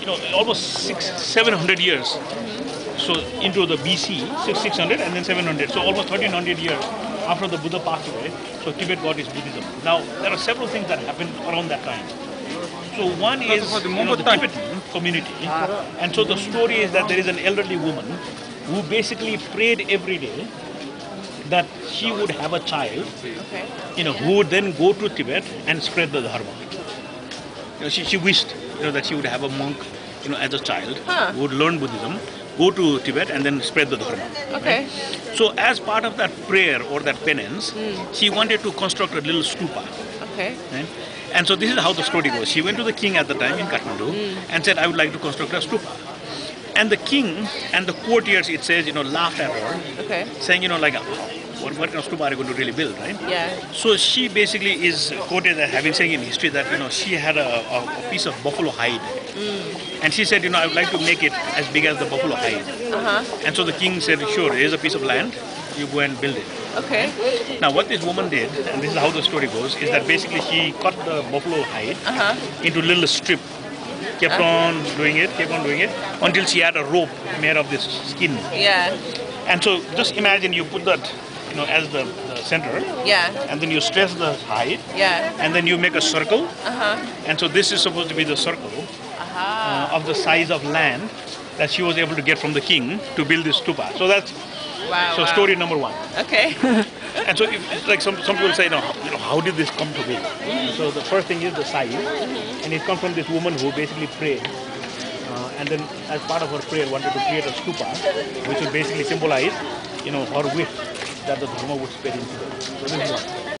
almost 700 years. So into the BC, 600 and then 700. So almost 1300 years after the Buddha passed away. So Tibet got its Buddhism. Now there are several things that happened around that time. So one is the Tibetan community, and so the story is that there is an elderly woman who basically prayed every day that she would have a child, who would then go to Tibet and spread the dharma. She wished, that she would have a monk, as a child, who would learn Buddhism, go to Tibet and then spread the dharma. Okay. Right? So as part of that prayer or that penance, she wanted to construct a little stupa. Okay. Right? And so this is how the story goes. She went to the king at the time in Kathmandu and said, I would like to construct a stupa. And the king and the courtiers, it says, laughed at her, saying, what kind of stupa are you going to really build, right? Yeah. So she basically is quoted as having saying in history that, she had a piece of buffalo hide. And she said, I would like to make it as big as the buffalo hide. And so the king said, sure, here's a piece of land, you go and build it. Okay. Now what this woman did, and this is how the story goes, is that basically she cut the buffalo hide into little strip. Kept on doing it, until she had a rope made of this skin. Yeah. And so just imagine you put that, as the center. Yeah. And then you stress the hide. Yeah. And then you make a circle. And so this is supposed to be the circle of the size of land that she was able to get from the king to build this stupa. So that's story number one. Okay. And so it's like some people say, how did this come to be? So the first thing is the size, and it comes from this woman who basically prayed, and then as part of her prayer wanted to create a stupa, which would basically symbolize, her wish that the dharma would spread into them. So this is one.